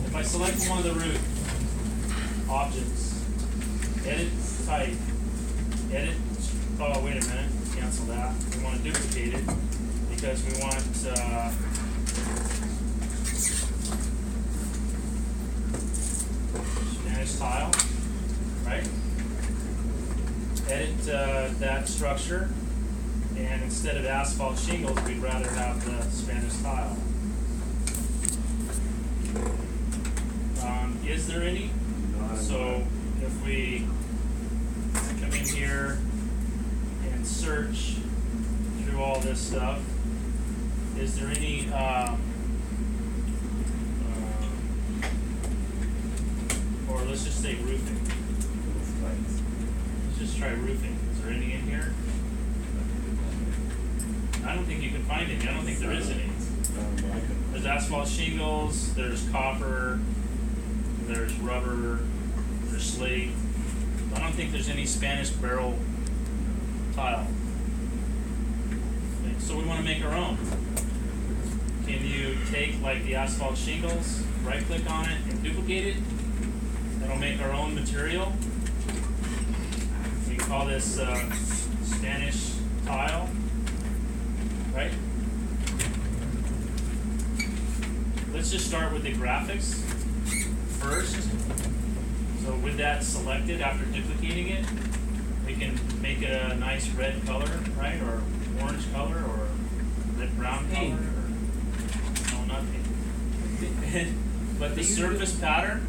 if I select one of the root objects, edit type, edit, oh wait a minute, cancel that. We want to duplicate it because we want Spanish tile, right? Edit that structure, and instead of asphalt shingles, we'd rather have the Spanish tile. Is there any? So if we come in here and search through all this stuff, is there any or let's just say roofing. Let's just try roofing. Is there any in here? I don't think you can find any. I don't think there is any. There's asphalt shingles, there's copper, there's rubber, there's slate. I don't think there's any Spanish barrel tile. Okay, so we want to make our own. Can you take like the asphalt shingles, right click on it and duplicate it? That'll make our own material. We call this Spanish tile, right? Let's just start with the graphics first. So with that selected, after duplicating it, we can make it a nice red color, right? Or orange color, or red brown color, or no, not pink. But the surface pattern,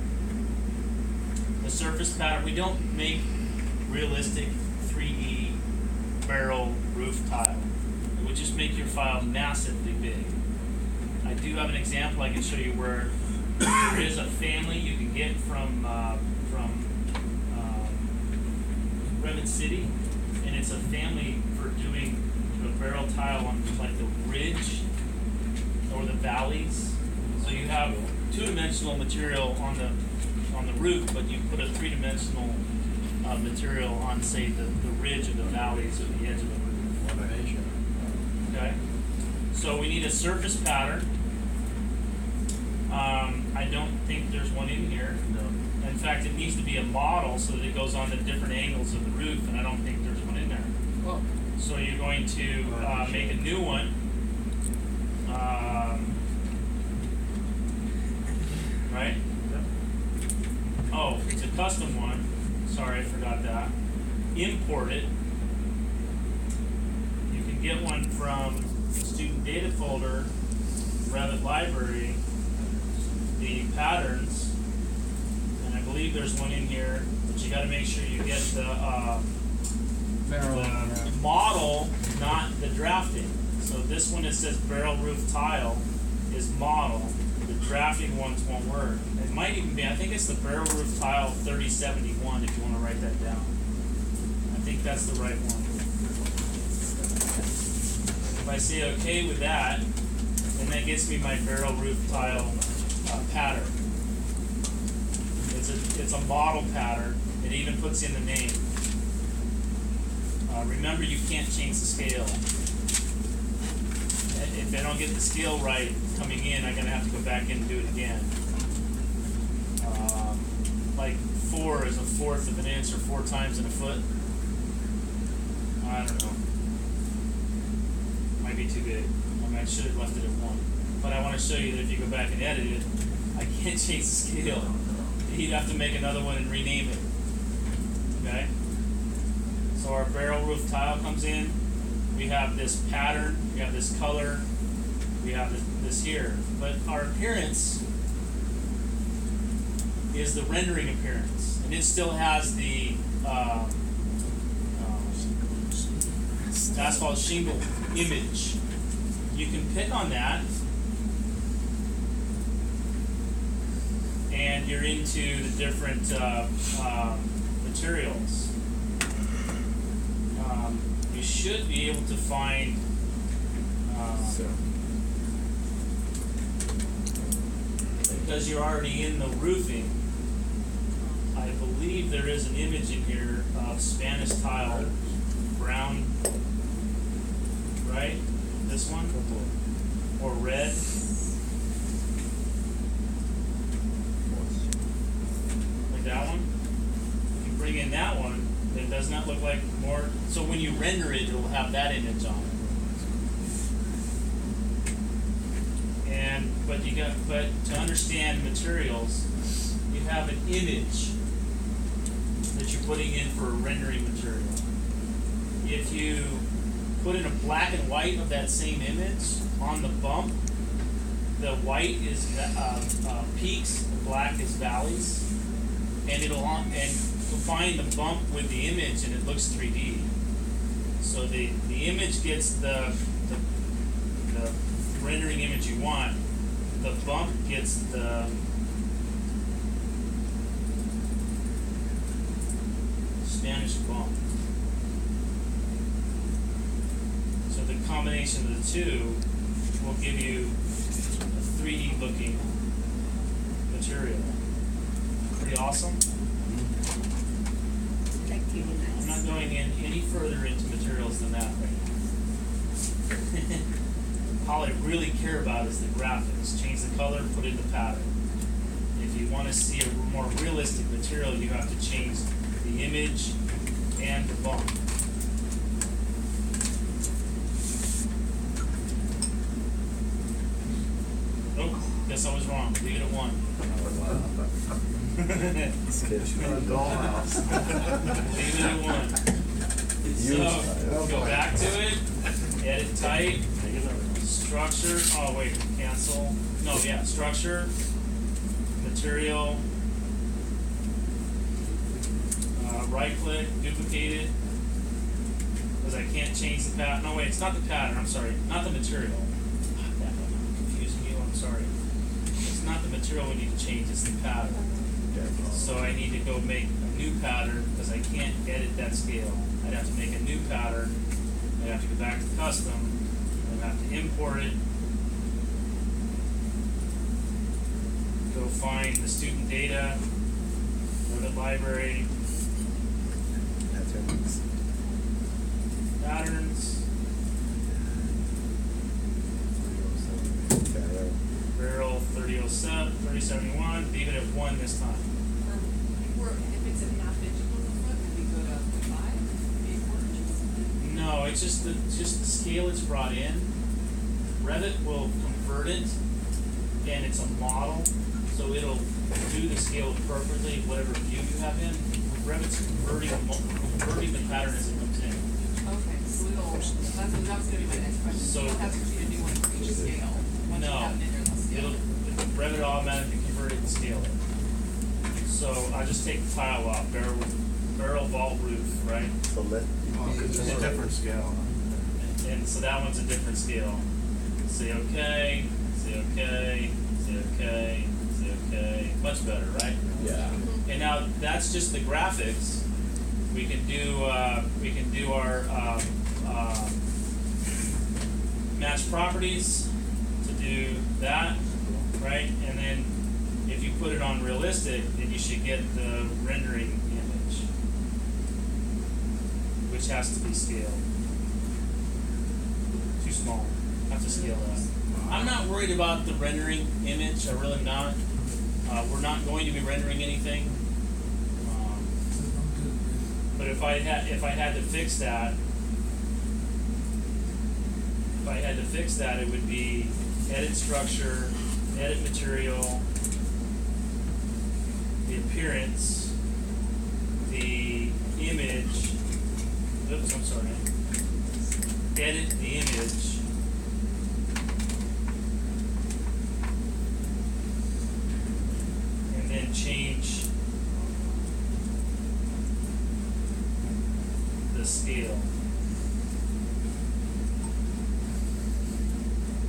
we don't make realistic 3D barrel roof tile. It would just make your file massively big. I do have an example I can show you where there is a family you can get from Revit City, and it's a family for doing the barrel tile on like the ridge or the valleys. So you have two-dimensional material on the roof, but you put a three-dimensional material on, say, the ridge of the valleys or the edge of the roof. Okay, so we need a surface pattern. I don't think there's one in here. No. In fact, it needs to be a model so that it goes on the different angles of the roof, and I don't think there's one in there. Oh. So you're going to make a new one. Right? Yep. Oh, it's a custom one. Sorry, I forgot that. Import it. You can get one from the student data folder, Revit library, the patterns, and I believe there's one in here, but you got to make sure you get the model, not the drafting. So this one, it says barrel roof tile is model. The drafting ones won't work. It might even be, I think it's the barrel roof tile 3071 if you want to write that down. I think that's the right one. If I say okay with that, then that gets me my barrel roof tile pattern. It's a model pattern. It even puts in the name. Remember, you can't change the scale. If I don't get the scale right coming in, I'm gonna have to go back in and do it again. Like 4 is 1/4 of an inch, or 4 times in a foot. I don't know. Might be too big. I mean, I should have left it at 1. But I want to show you that if you go back and edit it, I can't change the scale. He'd have to make another one and rename it. Okay? So our barrel roof tile comes in. We have this pattern, we have this color, we have this here. But our appearance is the rendering appearance. And it still has the asphalt shingle image. You can pick on that, and you're into the different materials. You should be able to find because you're already in the roofing. I believe there is an image in here of Spanish tile, brown, right? This one, or red. in that one, then doesn't that look like more? So when you render it, it'll have that image on it. And but to understand materials, you have an image that you're putting in for a rendering material. If you put in a black and white of that same image on the bump, the white is peaks, the black is valleys, and you'll find the bump with the image, and it looks 3D. So the image gets the rendering image you want. The bump gets the Spanish bump. So the combination of the two will give you a 3D looking material. Pretty awesome. I'm not going in any further into materials than that right now. All I really care about is the graphics. Change the color, put in the pattern. If you want to see a more realistic material, you have to change the image and the bump. Oh, guess I was wrong. Leave it at 1. Leave it at 1. So, go back to it, edit type, structure, oh wait, cancel. No, yeah, structure, material, right click, duplicate it, because I can't change the pattern. No, wait, it's not the pattern, I'm sorry, not the material. I'm confusing you, I'm sorry. It's not the material we need to change, it's the pattern. So I need to go make a new pattern, because I can't edit that scale. I'd have to make a new pattern, I'd have to go back to custom, I'd have to import it, go find the student data, go to library, patterns, barrel 3071, leave it at 1 this time. If it's a half inch foot, can we go to 5, 8 inches? No, it's just the scale it's brought in. Revit will convert it, and it's a model, so it'll do the scale perfectly, whatever view you have in. Revit's converting the pattern as it comes in. Okay, so that was gonna be my next question. So- You'll have to create a new one for each scale. Once you No, have it in there, they'll scale. Revit automatically convert it and scale it. So I just take the tile off, barrel vault roof, right? So let. It's a different scale. And so that one's a different scale. Say okay, say okay, say okay, say okay. Much better, right? Yeah. And now that's just the graphics. We can do our match properties to do that, right? And then if you put it on realistic, then you should get the rendering image, which has to be scaled. Too small. Have to scale that. I'm not worried about the rendering image. I really am not. We're not going to be rendering anything. But if I had to fix that, it would be edit structure, edit material, the appearance, the image. Oops, I'm sorry. Edit the image. And then change the scale.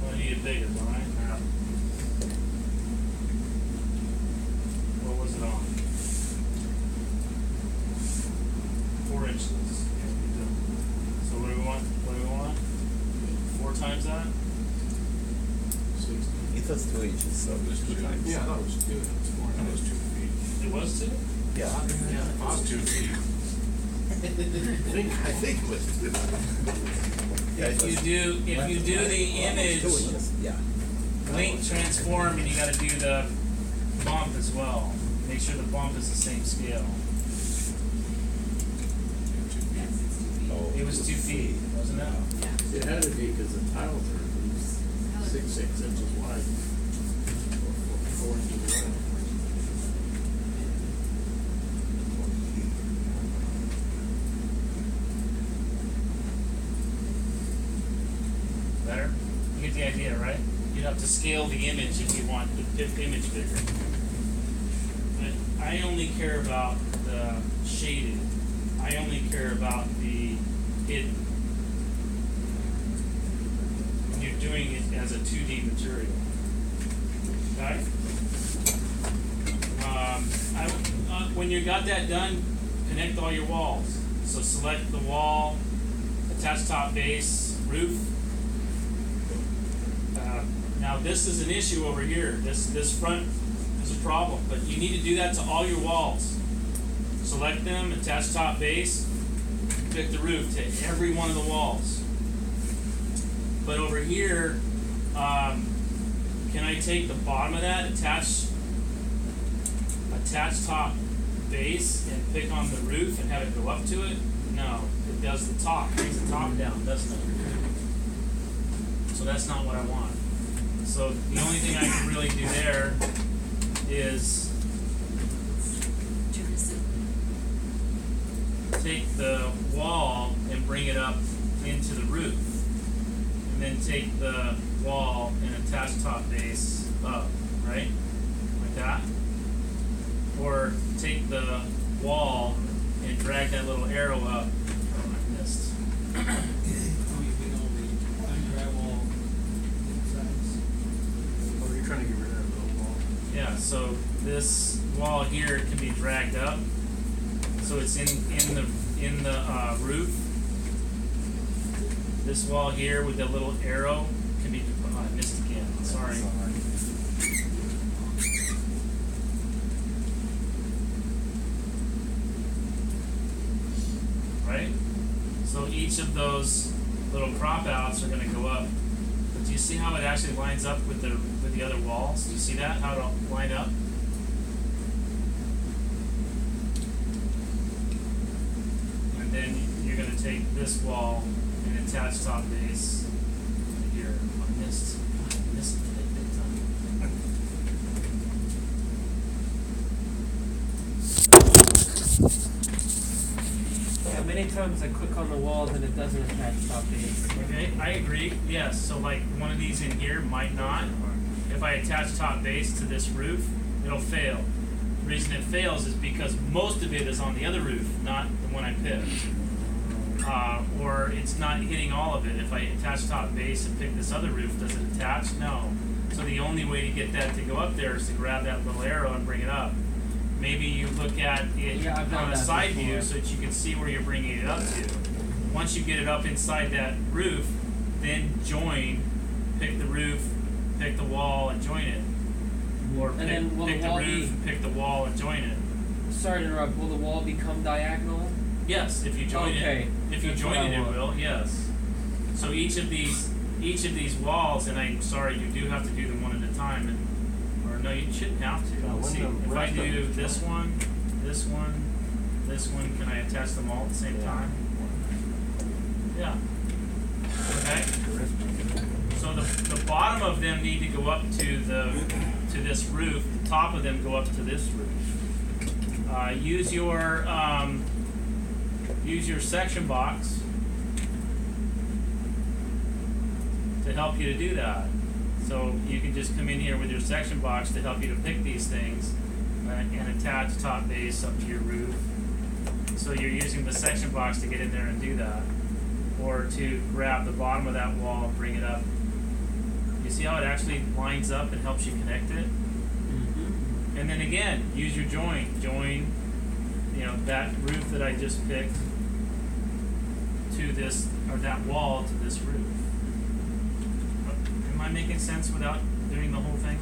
Well, I need it bigger, don't I? What was it on? 4 inches. So what do we want? 4 times that? 60. It was 2 inches, so it was 2 times. Yeah, I thought it was 2. It was 2 feet. It was 2? Yeah. It was 2 feet. I think it was 2. Yeah, it If was- you do the image 2 inches, yeah. link transform, and you got to do the bump as well. Make sure the bump is the same scale. It was 2 feet, wasn't it? Yeah. It had to be, cause the tiles are at least 6 inches wide. Or 4 inches wide. Better? You get the idea, right? You'd have to scale the image if you want the image bigger. But I only care about the shaded. I only care about the hidden. When you're doing it as a 2D material. Okay? When you got that done, connect all your walls. So select the wall, attach top base, roof. Now this is an issue over here. This front is a problem, but you need to do that to all your walls. Select them, attach top base, pick the roof to every one of the walls. But over here, can I take the bottom of that, attach top base, and pick on the roof and have it go up to it? No, it does the top, brings the top down, doesn't it? So that's not what I want. So the only thing I can really do there is take the wall and bring it up into the roof, and then take the wall and attach top base up, right? Like that. Or take the wall and drag that little arrow up. Oh, I missed. Or you're trying to get rid of the wall. Yeah, so this wall here can be dragged up, so it's in the roof. This wall here with the little arrow can be. Oh, I missed again. Sorry. Right. So each of those little crop outs are going to go up. But do you see how it actually lines up with the other walls? Do you see that? How it'll line up? And then you're going to take this wall and attach top base here. I missed it big time. Yeah, many times I click on the walls and it doesn't attach top base. Okay, I agree. Yes, so like one of these in here might not. If I attach top base to this roof, it'll fail. The reason it fails is because most of it is on the other roof, not the one I picked. Or it's not hitting all of it. If I attach top base and pick this other roof, does it attach? No. So the only way to get that to go up there is to grab that little arrow and bring it up. Maybe you look at it Yeah, I've done on a that side before. view so that you can see where you're bringing it up to. Once you get it up inside that roof, then join, pick the roof, pick the wall, and join it. Or And pick, then will pick the the wall roof, be- pick the wall, and join it. Sorry to interrupt, will the wall become diagonal? Yes, if you join Okay, it. If you that's join what I it, it want. will. Yes. So each of these walls, and I'm sorry, you do have to do them one at a time, or no, you shouldn't have to. No, Let's see, when the if I rest of do them this join. one, this one, this one, can I attach them all at the same time? Yeah. Okay. So the bottom of them need to go up to this roof. The top of them go up to this roof. Use your section box to help you to do that. So you can just come in here with your section box to help you to pick these things and attach top base up to your roof. So you're using the section box to get in there and do that, or to grab the bottom of that wall and bring it up. You see how it actually lines up and helps you connect it? Mm-hmm. And then again, use your join. Join, that roof that I just picked to this, or that wall to this roof. Am I making sense without doing the whole thing?